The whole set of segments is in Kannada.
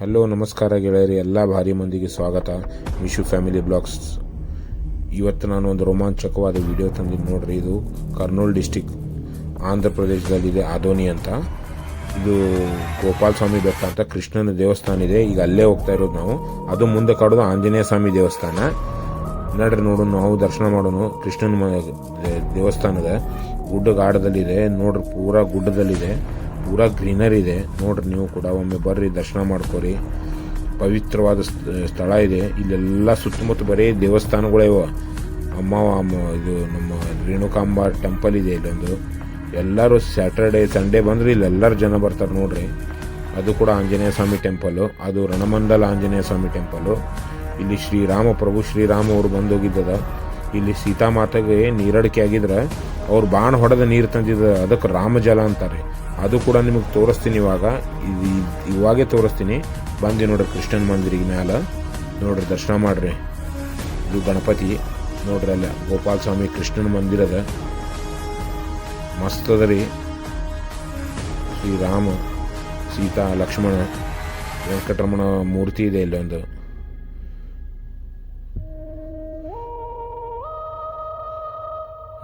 ಹಲೋ ನಮಸ್ಕಾರ ಗೆಳೆಯರಿ, ಎಲ್ಲ ಭಾರಿ ಮಂದಿಗೆ ಸ್ವಾಗತ. Vishu family blogs. ಇವತ್ತು ನಾನು ಒಂದು ರೋಮಾಂಚಕವಾದ ವಿಡಿಯೋ ತಂದಿದ್ದು ನೋಡ್ರಿ. ಇದು ಕರ್ನೂಲ್ ಡಿಸ್ಟಿಕ್ ಆಂಧ್ರ ಪ್ರದೇಶದಲ್ಲಿದೆ, ಆದೋನಿ ಅಂತ. ಇದು ಗೋಪಾಲ ಸ್ವಾಮಿ ಬೆಟ್ಟ ಅಂತ ಕೃಷ್ಣನ ದೇವಸ್ಥಾನ ಇದೆ. ಈಗ ಅಲ್ಲೇ ಹೋಗ್ತಾ ಇರೋದು ನಾವು. ಅದು ಮುಂದೆ ಕಾಡೋದು ಆಂಜನೇಯ ಸ್ವಾಮಿ ದೇವಸ್ಥಾನ. ನಡ್ರಿ ನೋಡೋಣ, ನಾವು ದರ್ಶನ ಮಾಡೋಣ. ಕೃಷ್ಣನ ದೇವಸ್ಥಾನದ ಗುಡ್ಡಗಾಡದಲ್ಲಿದೆ ನೋಡ್ರಿ, ಪೂರಾ ಗುಡ್ಡದಲ್ಲಿದೆ, ಪೂರಾ ಗ್ರೀನರಿ ಇದೆ ನೋಡ್ರಿ. ನೀವು ಕೂಡ ಒಮ್ಮೆ ಬರ್ರಿ, ದರ್ಶನ ಮಾಡ್ಕೊರಿ. ಪವಿತ್ರವಾದ ಸ್ಥಳ ಇದೆ. ಇಲ್ಲೆಲ್ಲ ಸುತ್ತಮುತ್ತ ಬರೀ ದೇವಸ್ಥಾನಗಳೇ ಇವ. ಇದು ನಮ್ಮ ರೇಣುಕಾಂಬ ಟೆಂಪಲ್ ಇದೆ ಇಲ್ಲೊಂದು. ಎಲ್ಲರೂ ಸ್ಯಾಟರ್ಡೇ ಸಂಡೇ ಬಂದ್ರೆ ಇಲ್ಲೆಲ್ಲರೂ ಜನ ಬರ್ತಾರೆ ನೋಡ್ರಿ. ಅದು ಕೂಡ ಆಂಜನೇಯ ಸ್ವಾಮಿ ಟೆಂಪಲು. ಅದು ರಣಮಂಡಲ ಆಂಜನೇಯ ಸ್ವಾಮಿ ಟೆಂಪಲು. ಇಲ್ಲಿ ಪ್ರಭು ಶ್ರೀರಾಮ ಅವರು ಬಂದೋಗಿದ್ದದ. ಇಲ್ಲಿ ಸೀತಾಮಾತೆಗೆ ನೀರಡಿಕೆ ಆಗಿದ್ರೆ ಅವ್ರು ಬಾಣ ಹೊಡೆದ ನೀರು ತಂದಿದ್ದ, ಅದಕ್ಕೆ ರಾಮಜಲ ಅಂತಾರೆ. ಅದು ಕೂಡ ನಿಮಗೆ ತೋರಿಸ್ತೀನಿ ಇವಾಗೇ ತೋರಿಸ್ತೀನಿ. ಬಂದು ನೋಡ್ರಿ ಕೃಷ್ಣನ ಮಂದಿರಿಗೆ ಮ್ಯಾಲ ನೋಡ್ರಿ, ದರ್ಶನ ಮಾಡ್ರಿ. ಇದು ಗಣಪತಿ ನೋಡ್ರಿ, ಅಲ್ಲ ಗೋಪಾಲ ಸ್ವಾಮಿ ಕೃಷ್ಣನ ಮಂದಿರದ ಮಸ್ತ್ ಅದ ರೀ. ಶ್ರೀರಾಮ, ಸೀತಾ, ಲಕ್ಷ್ಮಣ, ವೆಂಕಟರಮಣ ಮೂರ್ತಿ ಇದೆ ಇಲ್ಲೊಂದು.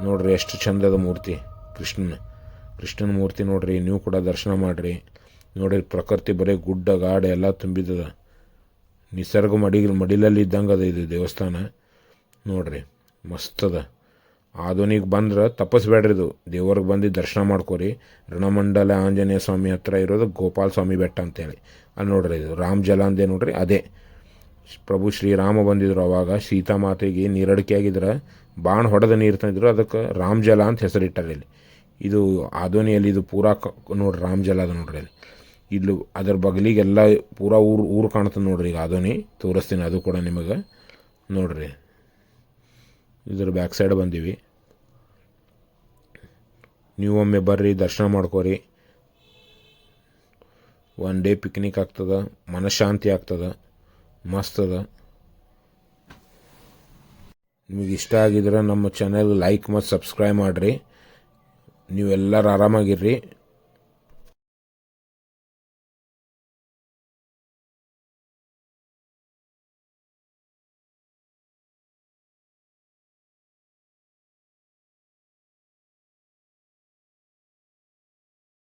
ನೋಡ್ರಿ ಎಷ್ಟು ಚಂದದ ಮೂರ್ತಿ ಕೃಷ್ಣನ ಮೂರ್ತಿ ನೋಡ್ರಿ. ನೀವು ಕೂಡ ದರ್ಶನ ಮಾಡ್ರಿ. ನೋಡ್ರಿ ಪ್ರಕೃತಿ ಬರೀ ಗುಡ್ಡ ಗಾಡ ಎಲ್ಲ ತುಂಬಿದದ. ನಿಸರ್ಗ ಮಡಿಲಲ್ಲಿ ಇದ್ದಂಗೆ ಅದ ಇದು ದೇವಸ್ಥಾನ ನೋಡ್ರಿ, ಮಸ್ತ್ ಅದ. ಆದೋನಿಗೆ ಬಂದ್ರೆ ತಪ್ಪಿಸ್ಬೇಡ್ರಿ, ಇದು ದೇವ್ರಿಗೆ ಬಂದು ದರ್ಶನ ಮಾಡ್ಕೊರಿ. ರಣಮಂಡಲ ಆಂಜನೇಯ ಸ್ವಾಮಿ ಹತ್ರ ಇರೋದು ಗೋಪಾಲ ಸ್ವಾಮಿ ಬೆಟ್ಟ ಅಂತೇಳಿ. ಅಲ್ಲಿ ನೋಡ್ರಿ, ಇದು ರಾಮ ಜಲ ಅಂದೇ ನೋಡ್ರಿ. ಅದೇ ಪ್ರಭು ಶ್ರೀರಾಮ ಬಂದಿದ್ರು ಅವಾಗ ಸೀತಾಮಾತೆಗೆ ನೀರಡಿಕೆ ಆಗಿದ್ರೆ ಬಾಣ ಹೊಡೆದ ನೀರು ತಂದಿದ್ರು, ಅದಕ್ಕೆ ರಾಮ ಜಲ ಅಂತ ಹೆಸರಿಟ್ಟಾರೆ ಇಲ್ಲಿ. ಇದು ಆದೋನಿಯಲ್ಲಿ ಇದು ಪೂರಾ ನೋಡ್ರಿ ರಾಮ ಜಲ ಅದ ನೋಡ್ರಿ. ಅಲ್ಲಿ ಇಲ್ಲಿ ಅದರ ಬಗಲಿಗೆಲ್ಲ ಪೂರಾ ಊರು ಕಾಣ್ತದೆ ನೋಡ್ರಿ. ಈಗ ಆದೋನಿ ತೋರಿಸ್ತೀನಿ, ಅದು ಕೂಡ ನಿಮಗೆ ನೋಡ್ರಿ. ಇದ್ರ ಬ್ಯಾಕ್ ಸೈಡ್ ಬಂದೀವಿ. ನೀವು ಒಮ್ಮೆ ಬರ್ರಿ, ದರ್ಶನ ಮಾಡ್ಕೋರಿ. ಒನ್ ಡೇ ಪಿಕ್ನಿಕ್ ಆಗ್ತದೆ, ಮನಃಶಾಂತಿ ಆಗ್ತದೆ, ಮಸ್ತ್ ಅದ. ನಿಮಗೆ ಇಷ್ಟ ಆಗಿದ್ರೆ ನಮ್ಮ ಚಾನೆಲ್ ಲೈಕ್ ಮತ್ತು ಸಬ್ಸ್ಕ್ರೈಬ್ ಮಾಡಿರಿ. ನೀವೆಲ್ಲರೂ ಆರಾಮಾಗಿರ್ರಿ.